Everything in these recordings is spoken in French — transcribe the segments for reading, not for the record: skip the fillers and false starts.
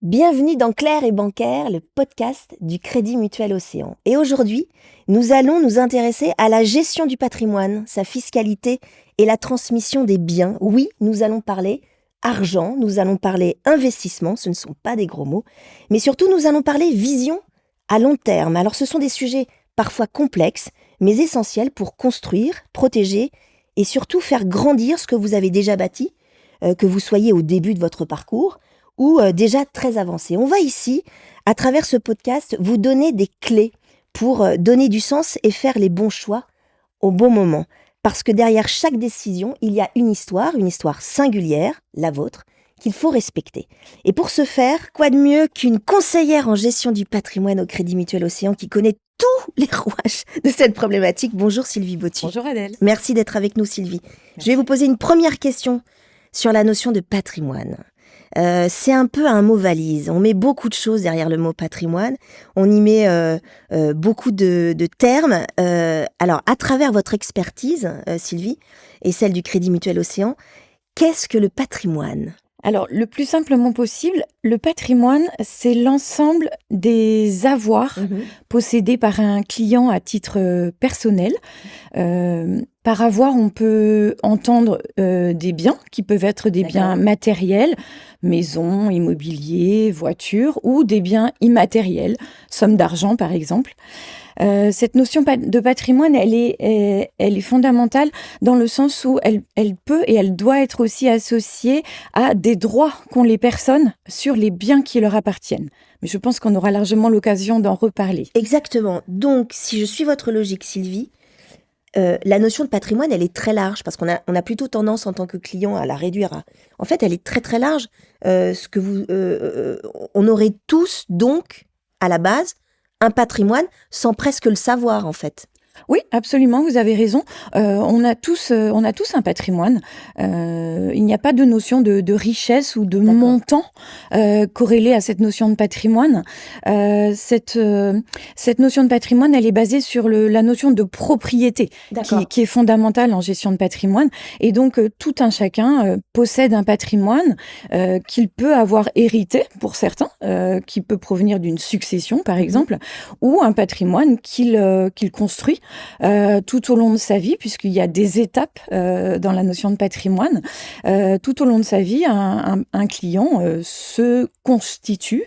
Bienvenue dans Clair et Bancaire, le podcast du Crédit Mutuel Océan. Et aujourd'hui, nous allons nous intéresser à la gestion du patrimoine, sa fiscalité et la transmission des biens. Oui, nous allons parler argent, nous allons parler investissement, ce ne sont pas des gros mots, mais surtout nous allons parler vision à long terme. Alors ce sont des sujets parfois complexes, mais essentiels pour construire, protéger et surtout faire grandir ce que vous avez déjà bâti, que vous soyez au début de votre parcours, ou déjà très avancé. On va ici, à travers ce podcast, vous donner des clés pour donner du sens et faire les bons choix au bon moment. Parce que derrière chaque décision, il y a une histoire singulière, la vôtre, qu'il faut respecter. Et pour ce faire, quoi de mieux qu'une conseillère en gestion du patrimoine au Crédit Mutuel Océan qui connaît tous les rouages de cette problématique. Bonjour Sylvie Bottu. Bonjour Adèle. Merci d'être avec nous Sylvie. Merci. Je vais vous poser une première question sur la notion de patrimoine. C'est un peu un mot valise. On met beaucoup de choses derrière le mot patrimoine. On y met beaucoup de termes. Alors, à travers votre expertise, Sylvie, et celle du Crédit Mutuel Océan, qu'est-ce que le patrimoine ? Alors, le plus simplement possible, le patrimoine, c'est l'ensemble des avoirs possédés par un client à titre personnel. Par avoir, on peut entendre des biens qui peuvent être des biens matériels, maisons, immobilier, voitures, ou des biens immatériels, sommes d'argent par exemple. Cette notion de patrimoine, elle est fondamentale dans le sens où elle peut et elle doit être aussi associée à des droits qu'ont les personnes sur les biens qui leur appartiennent. Mais je pense qu'on aura largement l'occasion d'en reparler. Exactement. Donc, si je suis votre logique, Sylvie, la notion de patrimoine, elle est très large parce qu'on a plutôt tendance en tant que client à la réduire. En fait, elle est très très large. On aurait tous donc à la base un patrimoine sans presque le savoir en fait. Oui, absolument, vous avez raison. On a tous un patrimoine. Il n'y a pas de notion de richesse ou de montant corrélée à cette notion de patrimoine. Cette notion de patrimoine, elle est basée sur la notion de propriété qui est fondamentale en gestion de patrimoine. Et donc, tout un chacun possède un patrimoine qu'il peut avoir hérité, pour certains, qui peut provenir d'une succession, par exemple, ou un patrimoine qu'il construit tout au long de sa vie, puisqu'il y a des étapes dans la notion de patrimoine. Tout au long de sa vie, un client se constitue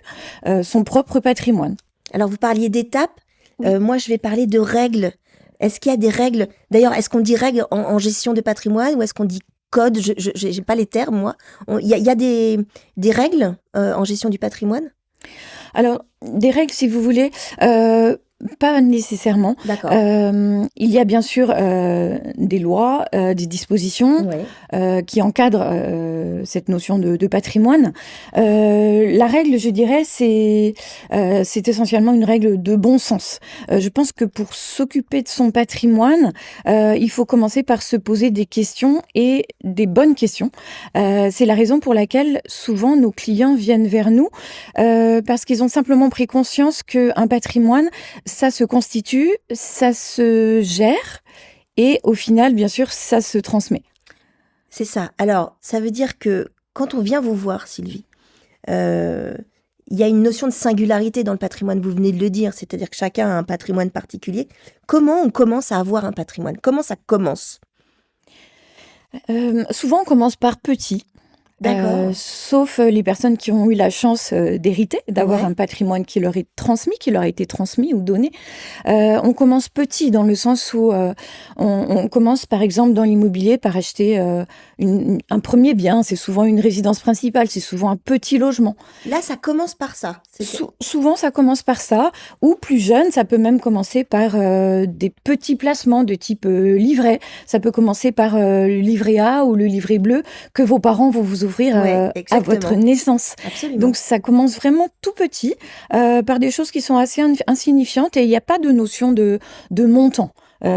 son propre patrimoine. Alors, vous parliez d'étapes. Moi, je vais parler de règles. Est-ce qu'il y a des règles ? D'ailleurs, est-ce qu'on dit règles en gestion de patrimoine ou est-ce qu'on dit code ? Je n'ai pas les termes, moi. Il y a des règles en gestion du patrimoine ? Alors, des règles, si vous voulez... Pas nécessairement. D'accord. Il y a bien sûr des lois, des dispositions qui encadrent cette notion de patrimoine. La règle, je dirais, c'est essentiellement une règle de bon sens. Je pense que pour s'occuper de son patrimoine, il faut commencer par se poser des questions et des bonnes questions. C'est la raison pour laquelle souvent nos clients viennent vers nous parce qu'ils ont simplement pris conscience qu'un patrimoine, ça se constitue, ça se gère et au final, bien sûr, ça se transmet. C'est ça. Alors, ça veut dire que quand on vient vous voir, Sylvie, il y a une notion de singularité dans le patrimoine, vous venez de le dire, c'est-à-dire que chacun a un patrimoine particulier. Comment on commence à avoir un patrimoine ? Comment ça commence ? Souvent, on commence par petit. Sauf les personnes qui ont eu la chance d'hériter, d'avoir un patrimoine qui leur est transmis, qui leur a été transmis ou donné. On commence petit dans le sens où on commence par exemple dans l'immobilier par acheter un premier bien. C'est souvent une résidence principale, c'est souvent un petit logement. Là, ça commence par ça. Souvent, ça commence par ça. Ou plus jeune, ça peut même commencer par des petits placements de type livret. Ça peut commencer par le livret A ou le livret bleu que vos parents vont vous offrir à votre naissance. Absolument. Donc ça commence vraiment tout petit par des choses qui sont assez insignifiantes et il n'y a pas de notion de montant.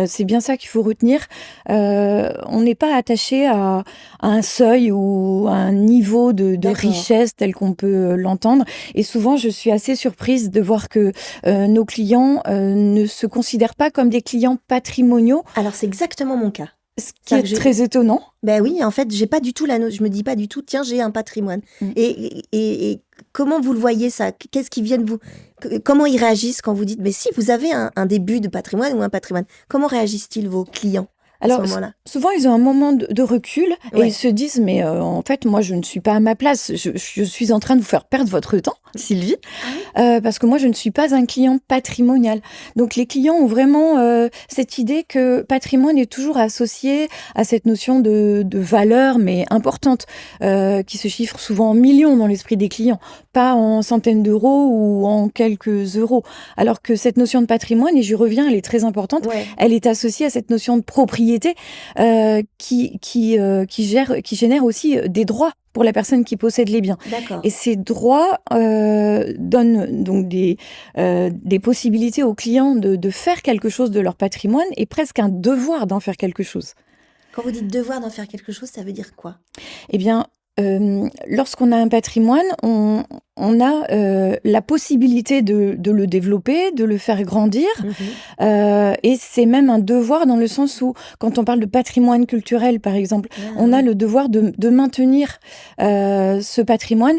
C'est bien ça qu'il faut retenir. On n'est pas attaché à un seuil ou à un niveau de richesse tel qu'on peut l'entendre. Et souvent, je suis assez surprise de voir que nos clients ne se considèrent pas comme des clients patrimoniaux. Alors, c'est exactement mon cas. Ce qui est très étonnant. Ben oui, en fait, j'ai pas du tout je me dis pas du tout, tiens, j'ai un patrimoine. Et comment vous le voyez ça? Qu'est-ce qui vient de vous? Comment ils réagissent quand vous dites, mais si vous avez un début de patrimoine ou un patrimoine, comment réagissent-ils vos clients à ce Alors, moment-là? souvent, ils ont un moment de recul et Ouais. ils se disent, mais en fait, moi, je ne suis pas à ma place. Je suis en train de vous faire perdre votre temps, Sylvie, parce que moi, je ne suis pas un client patrimonial. Donc, les clients ont vraiment cette idée que patrimoine est toujours associé à cette notion de valeur, mais importante, qui se chiffre souvent en millions dans l'esprit des clients, pas en centaines d'euros ou en quelques euros. Alors que cette notion de patrimoine, et j'y reviens, elle est très importante, Ouais. elle est associée à cette notion de propriété qui génère aussi des droits pour la personne qui possède les biens. D'accord. Et ces droits donnent donc des possibilités aux clients de faire quelque chose de leur patrimoine et presque un devoir d'en faire quelque chose. Quand vous dites devoir d'en faire quelque chose, ça veut dire quoi? Eh bien, lorsqu'on a un patrimoine, on a la possibilité de le développer, de le faire grandir. Et c'est même un devoir dans le sens où, quand on parle de patrimoine culturel, par exemple, on a le devoir de maintenir ce patrimoine.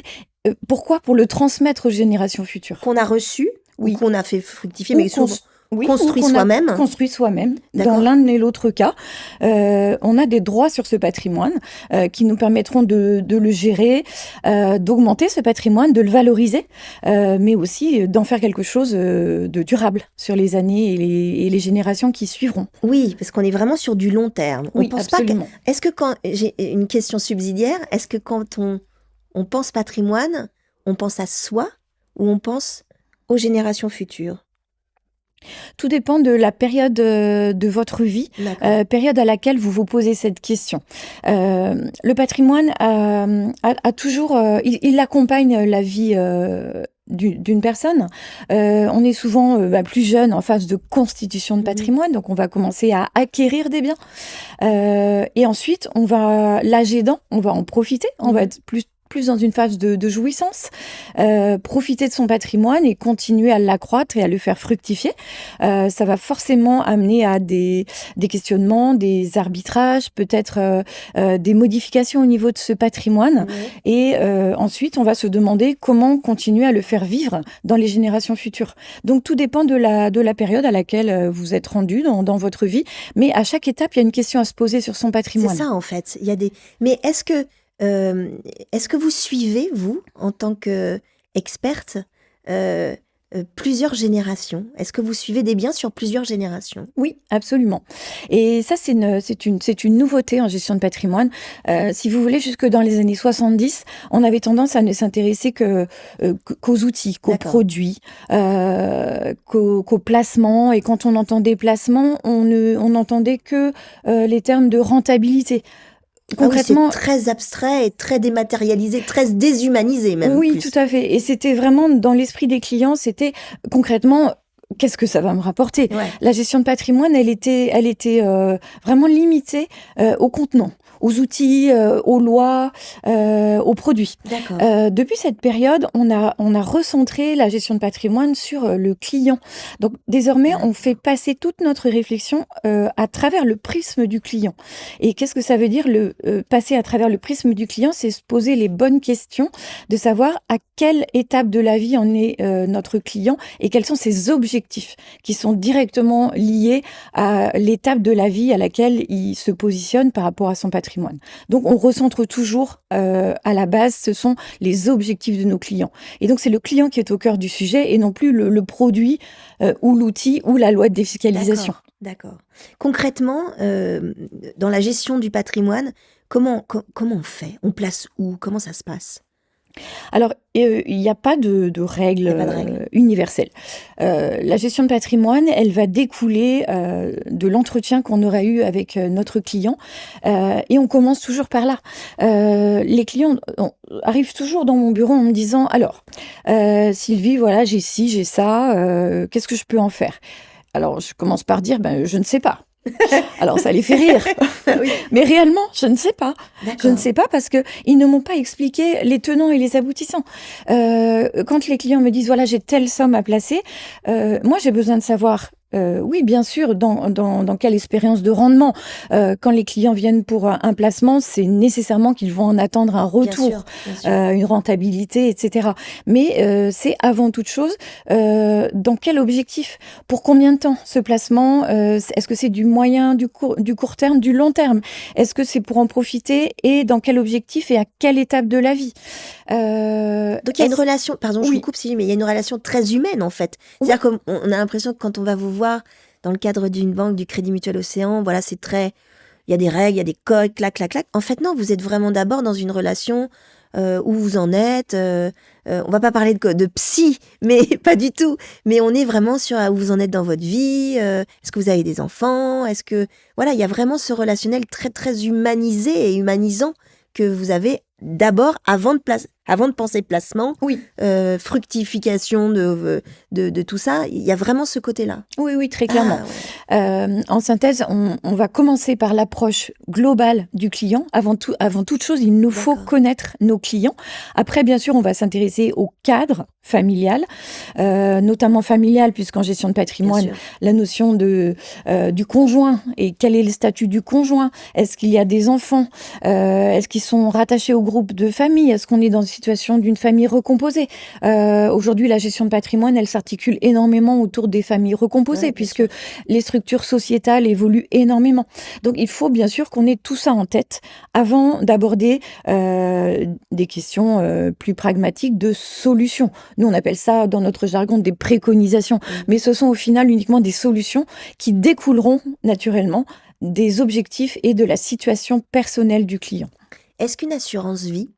Pourquoi? Pour le transmettre aux générations futures. Qu'on a reçu Oui. ou qu'on a fait fructifier, Ou mais souvent construit ou qu'on a soi-même. construit soi-même. D'accord. Dans l'un et l'autre cas, on a des droits sur ce patrimoine qui nous permettront de le gérer, d'augmenter ce patrimoine, de le valoriser, mais aussi d'en faire quelque chose de durable sur les années et les générations qui suivront. Oui, parce qu'on est vraiment sur du long terme. Oui, On pense absolument. Est-ce que quand j'ai une question subsidiaire, est-ce que quand on pense patrimoine, on pense à soi ou on pense aux générations futures? Tout dépend de la période de votre vie, période à laquelle vous vous posez cette question. Le patrimoine a toujours, il accompagne la vie d'une personne. On est souvent plus jeune en phase de constitution de patrimoine, donc on va commencer à acquérir des biens. Et ensuite, l'âge aidant, on va en profiter, on va être plus dans une phase de jouissance, profiter de son patrimoine et continuer à l'accroître et à le faire fructifier. Ça va forcément amener à des questionnements, des arbitrages, peut-être des modifications au niveau de ce patrimoine. Et ensuite, on va se demander comment continuer à le faire vivre dans les générations futures. Donc, tout dépend de la période à laquelle vous êtes rendu dans votre vie. Mais à chaque étape, il y a une question à se poser sur son patrimoine. C'est ça, en fait. Mais est-ce que vous suivez, vous, en tant qu'experte, plusieurs générations? Est-ce que vous suivez des biens sur plusieurs générations? Oui, absolument. Et ça, c'est une nouveauté en gestion de patrimoine. Si vous voulez, jusque dans les années 70, on avait tendance à ne s'intéresser qu'aux outils, qu'aux produits, qu'aux placements. Et quand on entendait placement, on n'entendait que les termes de rentabilité. Concrètement, c'est très abstrait et très dématérialisé, très déshumanisé même. Oui, tout à fait. Et c'était vraiment dans l'esprit des clients, c'était concrètement, qu'est-ce que ça va me rapporter? La gestion de patrimoine, elle était vraiment limitée au contenant, aux outils, aux lois, aux produits. Depuis cette période, on a recentré la gestion de patrimoine sur le client. Donc désormais, on fait passer toute notre réflexion à travers le prisme du client. Et qu'est-ce que ça veut dire passer à travers le prisme du client? C'est se poser les bonnes questions, de savoir à quelle étape de la vie en est notre client et quels sont ses objectifs qui sont directement liés à l'étape de la vie à laquelle il se positionne par rapport à son patrimoine. Donc, on recentre toujours à la base, ce sont les objectifs de nos clients. Et donc, c'est le client qui est au cœur du sujet et non plus le produit ou l'outil ou la loi de défiscalisation. D'accord. Concrètement, dans la gestion du patrimoine, comment on fait? On place où? Comment ça se passe? Alors, il n'y a pas de règle universelle. La gestion de patrimoine, elle va découler de l'entretien qu'on aura eu avec notre client. Et on commence toujours par là. Les clients arrivent toujours dans mon bureau en me disant « Alors, Sylvie, voilà, j'ai ci, j'ai ça, qu'est-ce que je peux en faire ?» Alors, je commence par dire « je ne sais pas ». Alors, ça les fait rire. Mais réellement, je ne sais pas. Je ne sais pas parce qu'ils ne m'ont pas expliqué les tenants et les aboutissants. Quand les clients me disent, voilà, j'ai telle somme à placer, moi, j'ai besoin de savoir Oui, bien sûr. Dans quelle expérience de rendement? Quand les clients viennent pour un placement, c'est nécessairement qu'ils vont en attendre un retour, Bien sûr. une rentabilité, etc. Mais c'est avant toute chose, dans quel objectif? Pour combien de temps ce placement? Est-ce que c'est du moyen, du court terme, du long terme? Est-ce que c'est pour en profiter et dans quel objectif et à quelle étape de la vie? Donc il y a une relation, pardon, je vous Oui. coupe Sylvie, mais il y a une relation très humaine en fait. C'est-à-dire qu'on a l'impression que quand on va vous voir dans le cadre d'une banque, du Crédit Mutuel Océan, voilà, c'est très, il y a des règles, il y a des codes, clac, clac, clac. En fait, non, vous êtes vraiment d'abord dans une relation où vous en êtes. On va pas parler de psy, mais pas du tout. Mais on est vraiment sur où vous en êtes dans votre vie. Est-ce que vous avez des enfants? Est-ce que, voilà, il y a vraiment ce relationnel très, très humanisé et humanisant que vous avez d'abord avant de penser placement, Oui. fructification de tout ça. Il y a vraiment ce côté-là. Oui, très clairement. Ouais. En synthèse, on va commencer par l'approche globale du client. Avant toute chose, il nous faut connaître nos clients. Après, bien sûr, on va s'intéresser au cadre familial, notamment familial, puisqu'en gestion de patrimoine, la notion du conjoint et quel est le statut du conjoint. Est-ce qu'il y a des enfants? Est-ce qu'ils sont rattachés au groupe de famille? Est-ce qu'on est dans une situation d'une famille recomposée? Aujourd'hui, la gestion de patrimoine, elle s'articule énormément autour des familles recomposées, puisque les structures sociétales évoluent énormément. Donc, il faut bien sûr qu'on ait tout ça en tête avant d'aborder des questions plus pragmatiques de solutions. Nous, on appelle ça, dans notre jargon, des préconisations. Mais ce sont au final uniquement des solutions qui découleront naturellement des objectifs et de la situation personnelle du client. Est-ce qu'une assurance vie,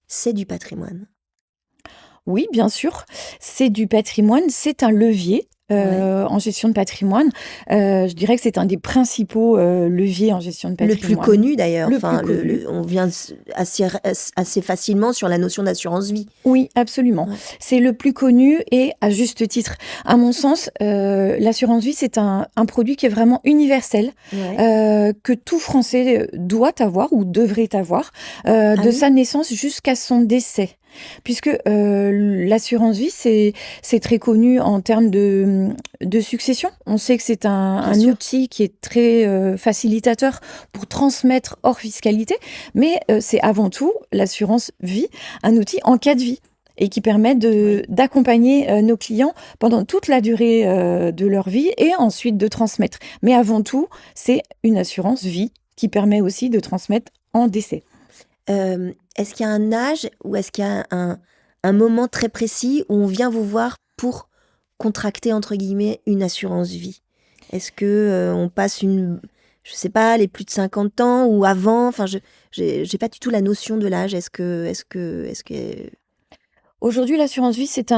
c'est du patrimoine? Oui, bien sûr, c'est du patrimoine, c'est un levier en gestion de patrimoine. Je dirais que c'est un des principaux leviers en gestion de patrimoine. Le plus connu d'ailleurs. On vient assez facilement sur la notion d'assurance vie. Oui, absolument. Ouais. C'est le plus connu et à juste titre. À mon sens, l'assurance vie, c'est un produit qui est vraiment universel, que tout Français doit avoir ou devrait avoir, de sa naissance jusqu'à son décès. Puisque l'assurance vie, c'est très connu en termes de succession. On sait que c'est un outil qui est très facilitateur pour transmettre hors fiscalité, mais c'est avant tout, l'assurance vie, un outil en cas de vie et qui permet d'accompagner nos clients pendant toute la durée de leur vie et ensuite de transmettre. Mais avant tout, c'est une assurance vie qui permet aussi de transmettre en décès. Est-ce qu'il y a un âge ou est-ce qu'il y a un moment très précis où on vient vous voir pour contracter, entre guillemets, une assurance vie? Est-ce que on passe je sais pas, les plus de 50 ans ou avant? Enfin, j'ai pas du tout la notion de l'âge. Est-ce que... Aujourd'hui, l'assurance vie, c'est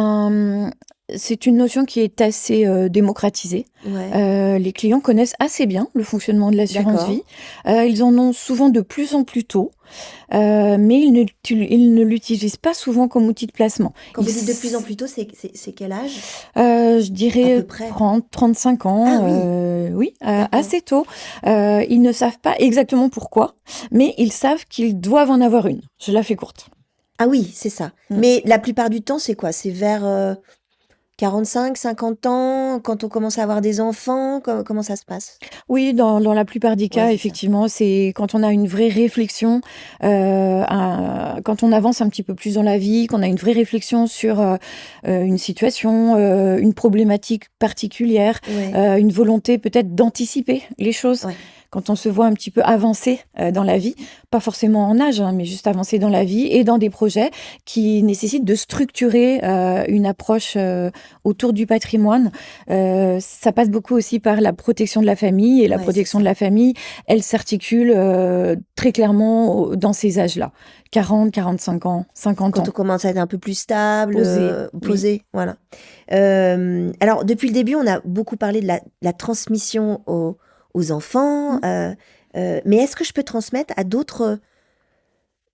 une notion qui est assez démocratisée. Les clients connaissent assez bien le fonctionnement de l'assurance vie. Ils en ont souvent de plus en plus tôt, mais ils ne l'utilisent pas souvent comme outil de placement. Quand vous dites de plus en plus tôt, c'est quel âge? Je dirais 30, 35 ans. Oui, assez tôt. Ils ne savent pas exactement pourquoi, mais ils savent qu'ils doivent en avoir une. Je la fais courte. Ah oui, c'est ça. Mais la plupart du temps, c'est quoi? C'est vers 45, 50 ans, quand on commence à avoir des enfants? Comment ça se passe? Oui, dans la plupart des cas, effectivement, c'est quand on a une vraie réflexion, quand on avance un petit peu plus dans la vie, qu'on a une vraie réflexion sur une situation, une problématique particulière, une volonté peut-être d'anticiper les choses. Quand on se voit un petit peu avancer dans la vie, pas forcément en âge, mais juste avancer dans la vie et dans des projets qui nécessitent de structurer une approche autour du patrimoine. Ça passe beaucoup aussi par la protection de la famille, et la protection de la famille, elle s'articule très clairement dans ces âges-là. 40, 45 ans, 50 ans. Quand on commence à être un peu plus stable, posé, voilà. Alors, depuis le début, on a beaucoup parlé de la transmission aux enfants, mais est-ce que je peux transmettre à d'autres,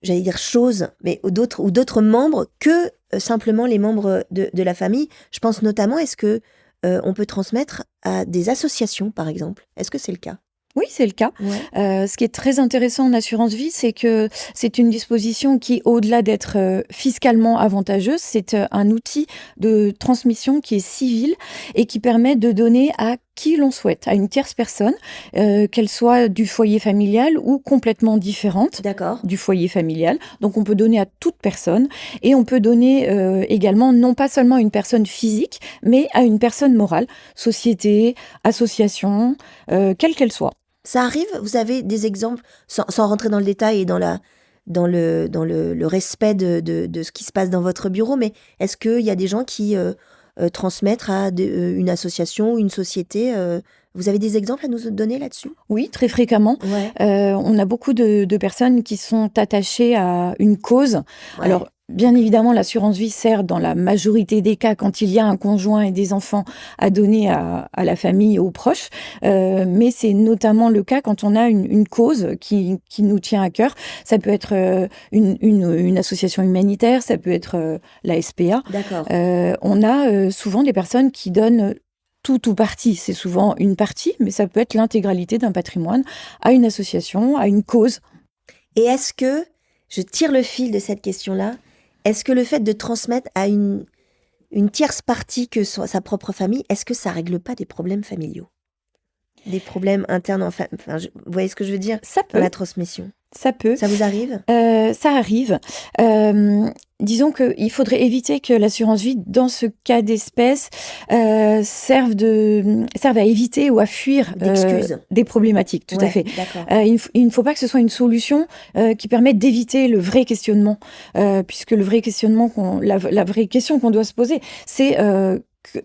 j'allais dire choses, mais ou d'autres membres que simplement les membres de la famille? Je pense notamment, est-ce que on peut transmettre à des associations, par exemple? Est-ce que c'est le cas? Oui, c'est le cas. Ce qui est très intéressant en assurance vie, c'est que c'est une disposition qui, au-delà d'être fiscalement avantageuse, c'est un outil de transmission qui est civil et qui permet de donner à qui l'on souhaite, à une tierce personne, qu'elle soit du foyer familial ou complètement différente du foyer familial. Donc on peut donner à toute personne et on peut donner également non pas seulement à une personne physique, mais à une personne morale, société, association, quelle qu'elle soit. Ça arrive, vous avez des exemples, sans rentrer dans le détail et dans le respect de ce qui se passe dans votre bureau, mais est-ce qu'il y a des gens qui transmettent à une association, une société vous avez des exemples à nous donner là-dessus? Oui, très fréquemment. Ouais. On a beaucoup de personnes qui sont attachées à une cause. Ouais. Alors, bien évidemment, l'assurance vie sert dans la majorité des cas quand il y a un conjoint et des enfants à donner à la famille, aux proches. Mais c'est notamment le cas quand on a une cause qui nous tient à cœur. Ça peut être une association humanitaire, ça peut être la SPA. D'accord. On a souvent des personnes qui donnent tout ou partie. C'est souvent une partie, mais ça peut être l'intégralité d'un patrimoine à une association, à une cause. Et est-ce que, je tire le fil de cette question-là, est-ce que le fait de transmettre à une tierce partie que sa propre famille, est-ce que ça règle pas des problèmes familiaux? Des problèmes internes en famille? Enfin, vous voyez ce que je veux dire? Ça peut. Dans la transmission. Ça peut. Ça vous arrive? Ça arrive. Disons qu'il faudrait éviter que l'assurance vie, dans ce cas d'espèce, serve à éviter ou à fuir des problématiques. Tout à fait. Il ne faut pas que ce soit une solution qui permette d'éviter le vrai questionnement, puisque le vrai questionnement, la vraie question qu'on doit se poser, c'est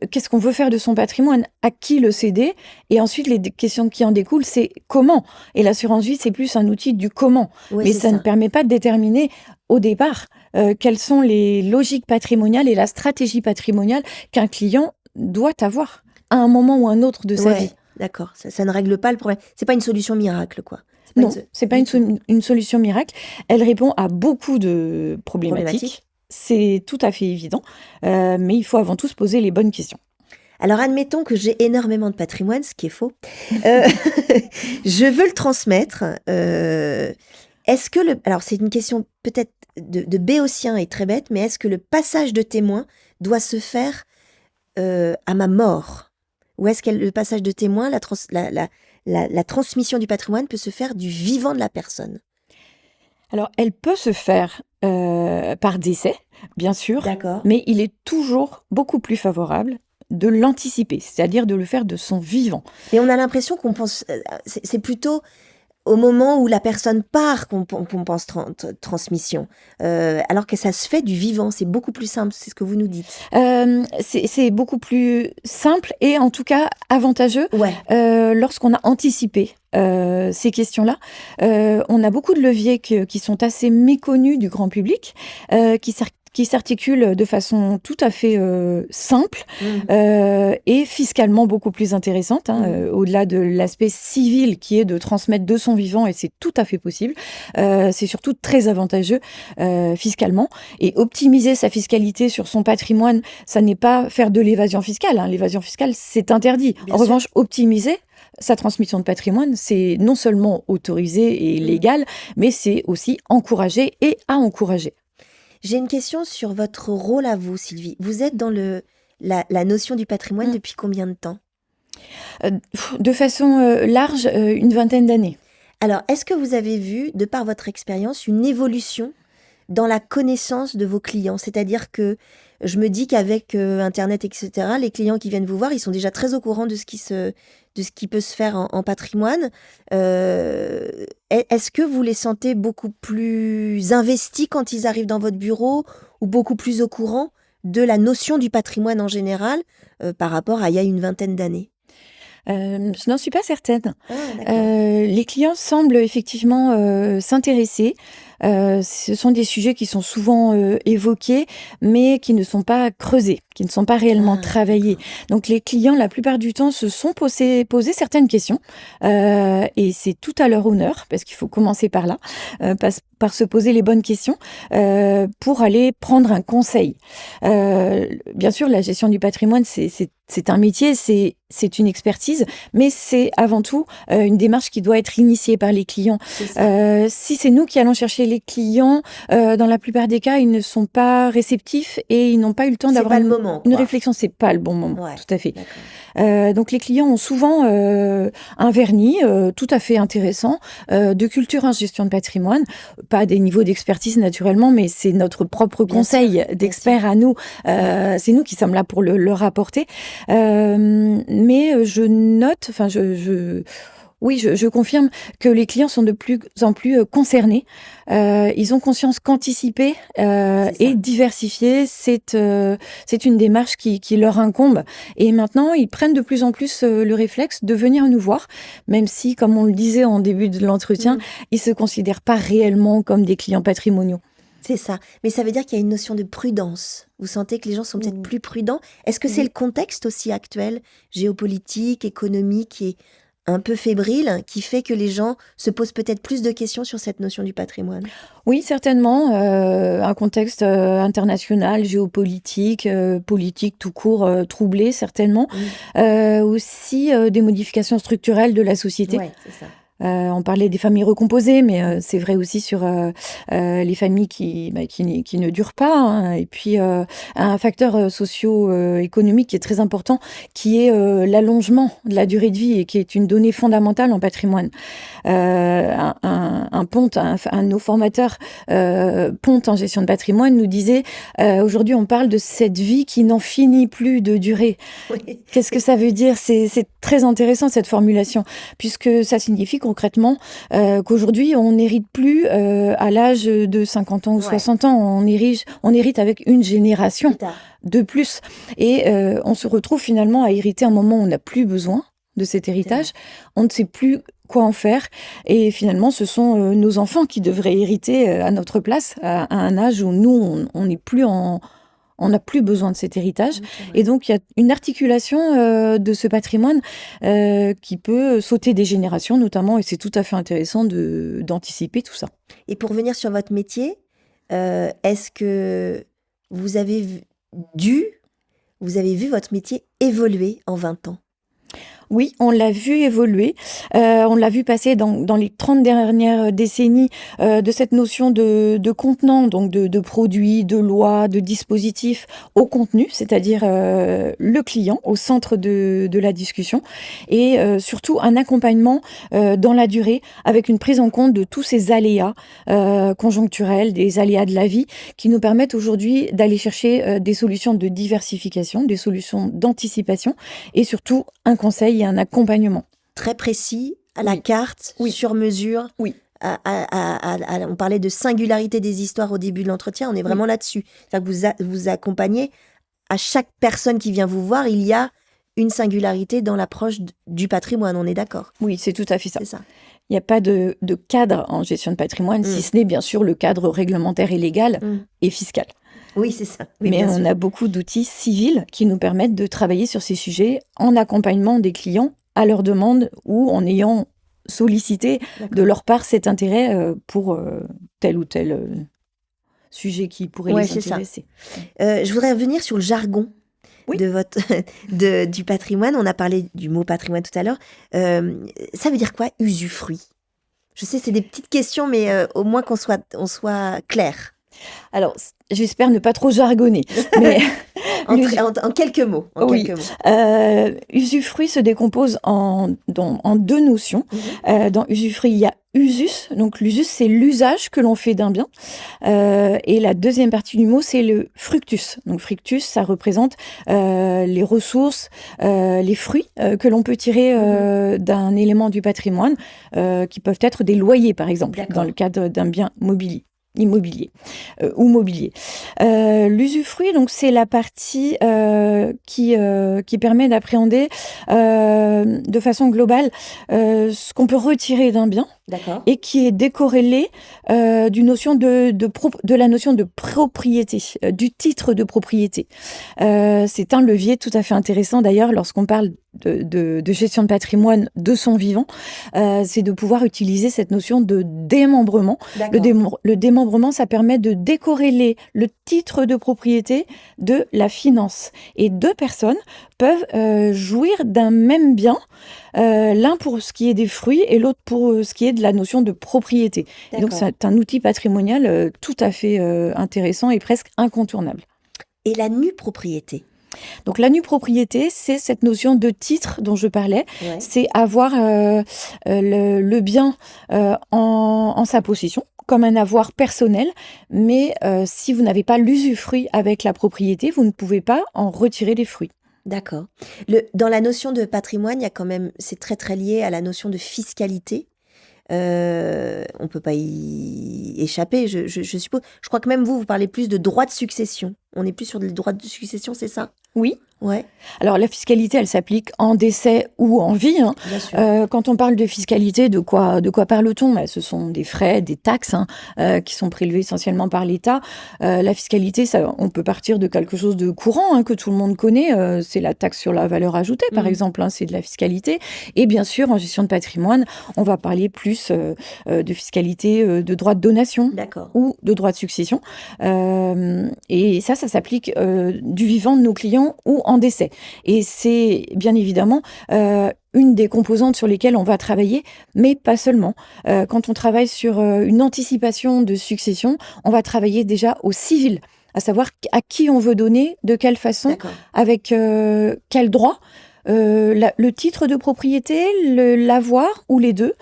qu'est-ce qu'on veut faire de son patrimoine, à qui le céder, et ensuite les questions qui en découlent, c'est comment. Et l'assurance vie, c'est plus un outil du comment, mais ça ne permet pas de déterminer au départ quelles sont les logiques patrimoniales et la stratégie patrimoniale qu'un client doit avoir à un moment ou un autre de sa vie. D'accord, ça ne règle pas le problème. C'est pas une solution miracle, quoi. Non, c'est pas une solution miracle. Elle répond à beaucoup de problématiques. C'est tout à fait évident, mais il faut avant tout se poser les bonnes questions. Alors, admettons que j'ai énormément de patrimoine, ce qui est faux. Je veux le transmettre. Est-ce que alors c'est une question peut-être de béotien et très bête, mais est-ce que le passage de témoin doit se faire à ma mort? Ou est-ce que le passage de témoin, la transmission du patrimoine peut se faire du vivant de la personne? Alors, elle peut se faire par décès, bien sûr, mais il est toujours beaucoup plus favorable de l'anticiper, c'est-à-dire de le faire de son vivant. Et on a l'impression qu'on pense, c'est plutôt au moment où la personne part qu'on pense transmission, alors que ça se fait du vivant, c'est beaucoup plus simple, c'est ce que vous nous dites. C'est beaucoup plus simple et en tout cas avantageux lorsqu'on a anticipé ces questions-là. On a beaucoup de leviers qui sont assez méconnus du grand public, qui s'articulent de façon tout à fait simple et fiscalement beaucoup plus intéressante, au-delà de l'aspect civil qui est de transmettre de son vivant, et c'est tout à fait possible. C'est surtout très avantageux fiscalement. Et optimiser sa fiscalité sur son patrimoine, ça n'est pas faire de l'évasion fiscale. L'évasion fiscale, c'est interdit. En revanche, optimiser sa transmission de patrimoine, c'est non seulement autorisé et légal, mais c'est aussi encouragé et à encourager. J'ai une question sur votre rôle à vous, Sylvie. Vous êtes dans la notion du patrimoine depuis combien de temps? De façon large, une vingtaine d'années. Alors, est-ce que vous avez vu, de par votre expérience, une évolution dans la connaissance de vos clients? C'est-à-dire que je me dis qu'avec Internet, etc., les clients qui viennent vous voir, ils sont déjà très au courant de ce qui peut se faire en patrimoine. Est-ce que vous les sentez beaucoup plus investis quand ils arrivent dans votre bureau, ou beaucoup plus au courant de la notion du patrimoine en général par rapport à il y a une vingtaine d'années? Je n'en suis pas certaine. Les clients semblent effectivement s'intéresser. Ce sont des sujets qui sont souvent évoqués, mais qui ne sont pas creusés, qui ne sont pas réellement travaillés. Donc les clients, la plupart du temps, se sont posé certaines questions, et c'est tout à leur honneur, parce qu'il faut commencer par là, par se poser les bonnes questions, pour aller prendre un conseil. Bien sûr, la gestion du patrimoine, c'est un métier, c'est une expertise, mais c'est avant tout une démarche qui doit être initiée par les clients. Si c'est nous qui allons chercher chez les clients, dans la plupart des cas, ils ne sont pas réceptifs et ils n'ont pas eu le temps C'est d'avoir pas le moment, une quoi. réflexion. C'est pas le bon moment, Ouais, tout à fait. d'accord. Donc les clients ont souvent un vernis tout à fait intéressant de culture en gestion de patrimoine, pas à des niveaux d'expertise naturellement, mais c'est notre propre Bien conseil sûr. d'experts à nous. C'est nous qui sommes là pour le rapporter. Mais je note, enfin oui, je confirme que les clients sont de plus en plus concernés. Ils ont conscience qu'anticiper et diversifier, c'est une démarche qui leur incombe. Et maintenant, ils prennent de plus en plus le réflexe de venir nous voir, même si, comme on le disait en début de l'entretien, ils se considèrent pas réellement comme des clients patrimoniaux. C'est ça. Mais ça veut dire qu'il y a une notion de prudence. Vous sentez que les gens sont peut-être plus prudents. Est-ce que c'est le contexte aussi actuel, géopolitique, économique, qui est un peu fébrile, qui fait que les gens se posent peut-être plus de questions sur cette notion du patrimoine? Oui, certainement. Un contexte international, géopolitique, politique tout court, troublé, certainement. Aussi des modifications structurelles de la société. Ouais, c'est ça. On parlait des familles recomposées, mais c'est vrai aussi sur les familles qui ne durent pas, hein. Et puis un facteur socio-économique qui est très important, qui est l'allongement de la durée de vie et qui est une donnée fondamentale en patrimoine. Ponte, un de nos formateurs, Ponte en gestion de patrimoine, nous disait aujourd'hui on parle de cette vie qui n'en finit plus de durer. Oui. Qu'est-ce que ça veut dire? C'est très intéressant cette formulation, puisque ça signifie concrètement qu'aujourd'hui on n'hérite plus à l'âge de 50 ans ou 60 ans, on hérite avec une génération de plus, et on se retrouve finalement à hériter à un moment où on n'a plus besoin de cet héritage, on ne sait plus quoi en faire, et finalement ce sont nos enfants qui devraient hériter à notre place à un âge où nous on n'est plus on n'a plus besoin de cet héritage. Et donc, il y a une articulation de ce patrimoine qui peut sauter des générations, notamment, et c'est tout à fait intéressant d'anticiper tout ça. Et pour revenir sur votre métier, est-ce que vous avez vu votre métier évoluer en 20 ans? Oui, on l'a vu évoluer, on l'a vu passer dans les 30 dernières décennies de cette notion de contenant, donc de produits, de lois, de dispositifs au contenu, c'est-à-dire le client au centre de la discussion, et surtout un accompagnement dans la durée avec une prise en compte de tous ces aléas conjoncturels, des aléas de la vie qui nous permettent aujourd'hui d'aller chercher des solutions de diversification, des solutions d'anticipation et surtout un conseil et un accompagnement. Très précis, à la carte, sur mesure. Oui. On parlait de singularité des histoires au début de l'entretien, on est vraiment là-dessus. C'est-à-dire que vous accompagnez, à chaque personne qui vient vous voir, il y a une singularité dans l'approche du patrimoine, on est d'accord? Oui, c'est tout à fait ça. C'est ça. Il n'y a pas de cadre en gestion de patrimoine, si ce n'est bien sûr le cadre réglementaire et légal et fiscal. Oui, c'est ça. Oui, mais on a beaucoup d'outils civils qui nous permettent de travailler sur ces sujets en accompagnement des clients à leur demande ou en ayant sollicité de leur part cet intérêt pour tel ou tel sujet qui pourrait les intéresser. Je voudrais revenir sur le jargon du patrimoine. On a parlé du mot patrimoine tout à l'heure. Ça veut dire quoi, usufruit? Je sais, c'est des petites questions, mais au moins qu'on soit clair. Alors, j'espère ne pas trop jargonner, mais en quelques mots. Usufruit se décompose en deux notions. Dans usufruit, il y a usus. Donc l'usus, c'est l'usage que l'on fait d'un bien. Et la deuxième partie du mot, c'est le fructus. Donc fructus, ça représente les ressources, les fruits que l'on peut tirer d'un élément du patrimoine, qui peuvent être des loyers, par exemple, dans le cadre d'un bien immobilier ou mobilier. L'usufruit, donc c'est la partie qui permet d'appréhender de façon globale ce qu'on peut retirer d'un bien. D'accord. Et qui est décorrélé de la notion de propriété, du titre de propriété. C'est un levier tout à fait intéressant d'ailleurs lorsqu'on parle de gestion de patrimoine de son vivant, c'est de pouvoir utiliser cette notion de démembrement. Le démembrement, ça permet de décorréler le titre de propriété de la finance et deux personnes peuvent jouir d'un même bien, l'un pour ce qui est des fruits et l'autre pour ce qui est de la notion de propriété. Et donc, D'accord. c'est un outil patrimonial tout à fait intéressant et presque incontournable. Et la nue propriété? Donc, la nue propriété, c'est cette notion de titre dont je parlais. Ouais. C'est avoir le bien en sa possession, comme un avoir personnel, mais si vous n'avez pas l'usufruit avec la propriété, vous ne pouvez pas en retirer les fruits. D'accord. Dans la notion de patrimoine, il y a quand même, c'est très très lié à la notion de fiscalité. On peut pas y échapper, je suppose. Je crois que même vous parlez plus de droit de succession. On est plus sur le droit de succession, c'est ça? Oui. Ouais, Alors la fiscalité, elle s'applique en décès ou en vie, hein. bien sûr. Quand on parle de fiscalité, de quoi parle-t-on? Bah, ce sont des frais, des taxes, hein, qui sont prélevés essentiellement par l'État. La fiscalité, ça, on peut partir de quelque chose de courant, hein, que tout le monde connaît. C'est la taxe sur la valeur ajoutée, par exemple, hein, c'est de la fiscalité. Et bien sûr, en gestion de patrimoine, on va parler plus de fiscalité de droit de donation D'accord. ou de droit de succession. Et ça s'applique du vivant de nos clients ou en décès. Et c'est bien évidemment une des composantes sur lesquelles on va travailler, mais pas seulement. Quand on travaille sur une anticipation de succession, on va travailler déjà au civil, à savoir à qui on veut donner, de quelle façon, D'accord. avec quel droit. Le titre de propriété, l'avoir ou les deux.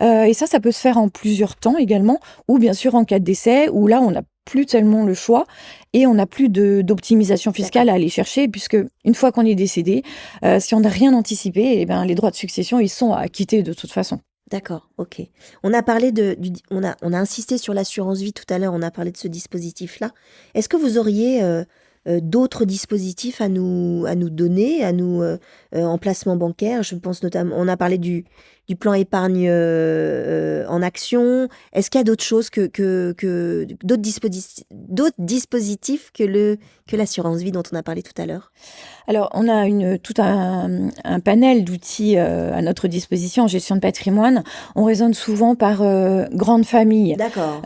Et ça peut se faire en plusieurs temps également, ou bien sûr en cas de décès, où là on n'a plus tellement le choix et on n'a plus d'optimisation fiscale à aller chercher, puisque une fois qu'on est décédé, si on n'a rien anticipé, eh ben, les droits de succession, ils sont à acquitter de toute façon. D'accord, ok. On a parlé on a insisté sur l'assurance vie tout à l'heure, on a parlé de ce dispositif-là. Est-ce que vous auriez d'autres dispositifs à nous donner, en placement bancaire? Je pense notamment, on a parlé du plan épargne en action. Est-ce qu'il y a d'autres choses que d'autres dispositifs que l'assurance vie dont on a parlé tout à l'heure? Alors, on a tout un panel d'outils à notre disposition en gestion de patrimoine. On raisonne souvent par grande famille. D'accord.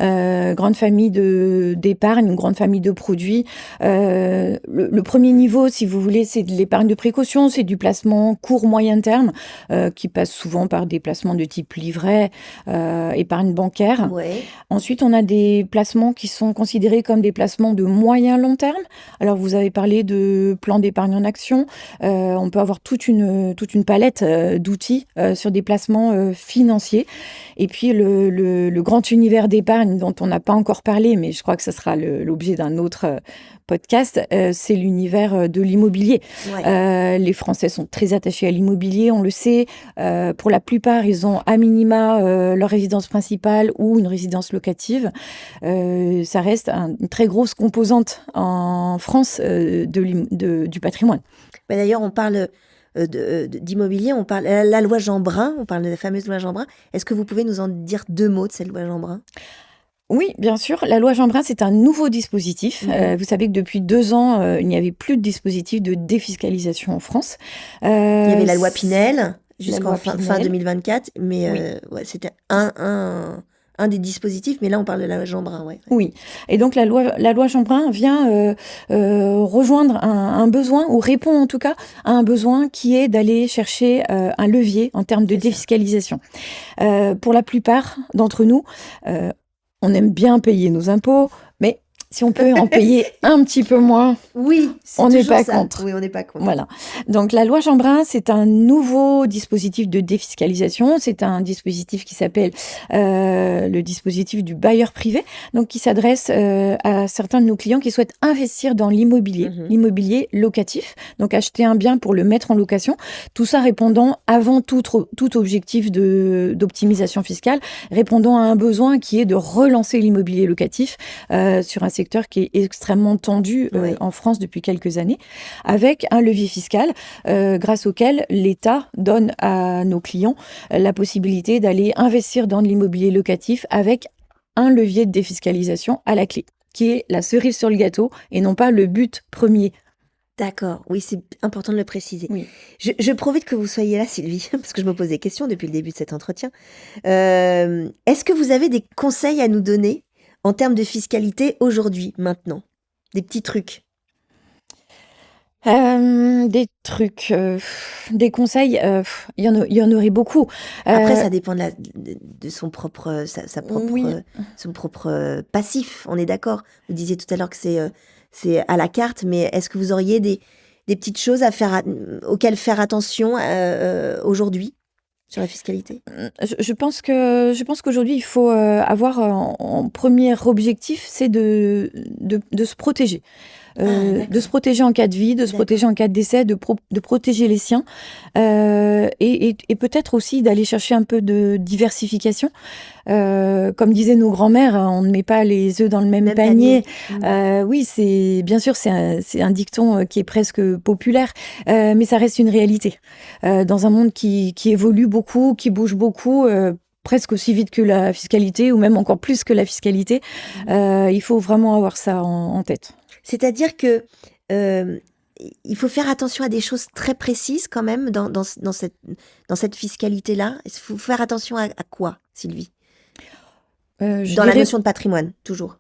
Grande famille d'épargne, une grande famille de produits. Le premier niveau, si vous voulez, c'est de l'épargne de précaution, c'est du placement court-moyen terme, qui passe souvent par des placements de type livret, épargne bancaire. Ouais. Ensuite, on a des placements qui sont considérés comme des placements de moyen-long terme. Alors, vous avez parlé de plan d'épargne en action. On peut avoir toute une palette d'outils sur des placements financiers. Et puis, le grand univers d'épargne dont on n'a pas encore parlé, mais je crois que ce sera l'objet d'un autre podcast, c'est l'univers de l'immobilier. Ouais. Les Français sont très attachés à l'immobilier, on le sait. Pour la plupart, ils ont à minima leur résidence principale ou une résidence locative. Ça reste une très grosse composante en France du patrimoine. Bah, d'ailleurs, on parle d'immobilier, on parle la loi Jeanbrun, on parle de la fameuse loi Jeanbrun. Est-ce que vous pouvez nous en dire deux mots de cette loi Jeanbrun? Oui, bien sûr. La loi Jeanbrun, c'est un nouveau dispositif. Vous savez que depuis 2 ans, il n'y avait plus de dispositif de défiscalisation en France. Il y avait la loi Pinel La jusqu'en loi fin Pinel. 2024, mais Oui. ouais, c'était un des dispositifs, mais là on parle de la loi Jeanbrun, ouais. Oui, et donc la loi Jeanbrun vient rejoindre un besoin, ou répond en tout cas à un besoin qui est d'aller chercher un levier en termes de C'est ça. défiscalisation. Pour la plupart d'entre nous, on aime bien payer nos impôts, mais si on peut en payer un petit peu moins, Oui, c'est on n'est toujours pas ça. contre. Oui, on n'est pas contre. Voilà. Donc la loi Jeanbrun, c'est un nouveau dispositif de défiscalisation. C'est un dispositif qui s'appelle le dispositif du bailleur privé, donc qui s'adresse à certains de nos clients qui souhaitent investir dans l'immobilier, l'immobilier locatif, donc acheter un bien pour le mettre en location. Tout ça répondant avant tout objectif d'optimisation fiscale, répondant à un besoin qui est de relancer l'immobilier locatif sur un secteur qui est extrêmement tendu Oui. en France depuis quelques années, avec un levier fiscal grâce auquel l'État donne à nos clients la possibilité d'aller investir dans de l'immobilier locatif avec un levier de défiscalisation à la clé, qui est la cerise sur le gâteau et non pas le but premier. D'accord, oui, c'est important de le préciser. Oui. Je profite que vous soyez là, Sylvie, parce que je me pose des questions depuis le début de cet entretien. Est-ce que vous avez des conseils à nous donner en termes de fiscalité aujourd'hui, maintenant? Des petits trucs? Des trucs, des conseils, il y en aurait beaucoup. Après, ça dépend de son propre, sa propre, Oui. son propre passif. On est d'accord. Vous disiez tout à l'heure que c'est à la carte, mais est-ce que vous auriez des petites choses auxquelles faire attention aujourd'hui sur la fiscalité? Je pense qu'aujourd'hui, il faut avoir en premier objectif, c'est de se protéger. De se protéger en cas de vie, de se D'accord. protéger en cas de décès, de protéger les siens, et peut-être aussi d'aller chercher un peu de diversification. Comme disaient nos grands-mères, on ne met pas les œufs dans le même panier. Oui, bien sûr, c'est un dicton qui est presque populaire, mais ça reste une réalité. Dans un monde qui évolue beaucoup, qui bouge beaucoup, presque aussi vite que la fiscalité, ou même encore plus que la fiscalité, il faut vraiment avoir ça en tête. C'est-à-dire que il faut faire attention à des choses très précises quand même dans cette fiscalité-là. Il faut faire attention à quoi, Sylvie? Dans la notion de patrimoine, toujours.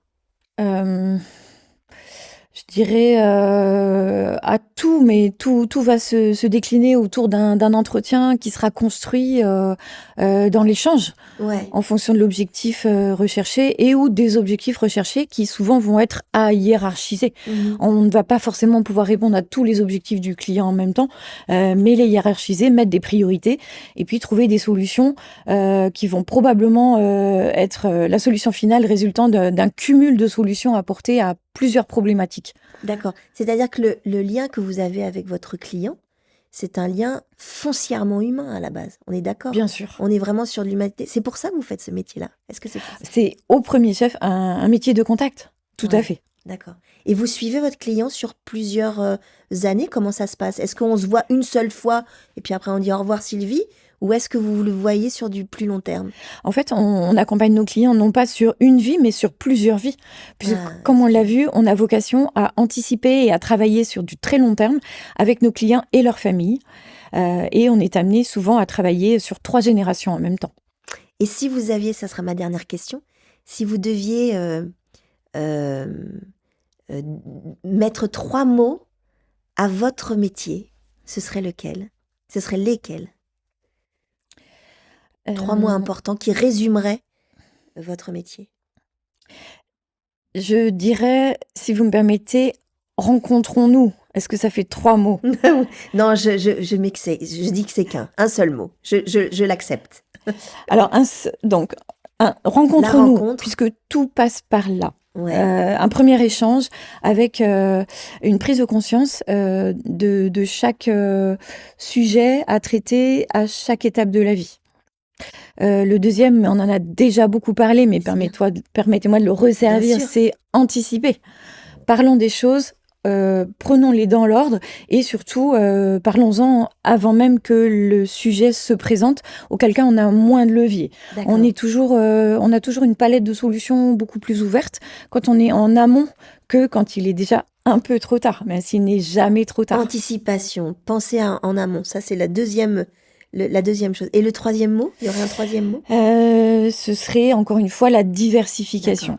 Je dirais à tout, mais tout va se décliner autour d'un entretien qui sera construit dans l'échange, en fonction de l'objectif recherché et ou des objectifs recherchés qui souvent vont être à hiérarchiser. On ne va pas forcément pouvoir répondre à tous les objectifs du client en même temps, mais les hiérarchiser, mettre des priorités et puis trouver des solutions qui vont probablement être la solution finale résultant d'un cumul de solutions apportées à plusieurs problématiques. D'accord. C'est-à-dire que le lien que vous avez avec votre client, c'est un lien foncièrement humain à la base. On est d'accord? Bien sûr. On est vraiment sur de l'humanité. C'est pour ça que vous faites ce métier-là? Est-ce que c'est pour ça? C'est au premier chef un métier de contact. Tout à fait. D'accord. Et vous suivez votre client sur plusieurs années? Comment ça se passe? Est-ce qu'on se voit une seule fois et puis après on dit au revoir Sylvie? Ou est-ce que vous le voyez sur du plus long terme? En fait, on accompagne nos clients non pas sur une vie, mais sur plusieurs vies. Puisque, comme on l'a vu, on a vocation à anticiper et à travailler sur du très long terme avec nos clients et leurs familles. Et on est amené souvent à travailler sur 3 générations en même temps. Et si vous aviez, ça sera ma dernière question, si vous deviez mettre 3 mots à votre métier, ce serait lequel? Ce serait lesquels? 3 mots importants qui résumeraient votre métier. Je dirais, si vous me permettez, rencontrons-nous. Est-ce que ça fait 3 mots? Non, je m'excuse. Je dis que c'est un seul mot. Je l'accepte. Alors, rencontre-nous, puisque tout passe par là. Un premier échange avec une prise de conscience de chaque sujet à traiter à chaque étape de la vie. Le deuxième, on en a déjà beaucoup parlé, mais permettez-moi de le resservir, c'est anticiper. Parlons des choses, prenons-les dans l'ordre et surtout parlons-en avant même que le sujet se présente, auquel cas on a moins de levier. On a toujours une palette de solutions beaucoup plus ouverte quand on est en amont que quand il est déjà un peu trop tard, même s'il n'est jamais trop tard. Anticipation, penser en amont, ça c'est la deuxième chose. Et le troisième mot? Il y aurait un troisième mot? Ce serait encore une fois la diversification.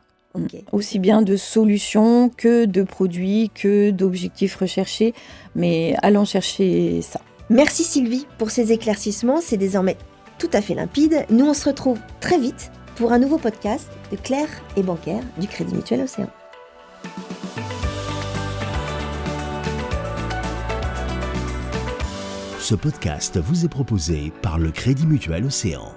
Aussi bien de solutions que de produits, que d'objectifs recherchés, mais allons chercher ça. Merci Sylvie pour ces éclaircissements, c'est désormais tout à fait limpide. Nous on se retrouve très vite pour un nouveau podcast de Clerc et Bancaire du Crédit Mutuel Océan. Ce podcast vous est proposé par le Crédit Mutuel Océan.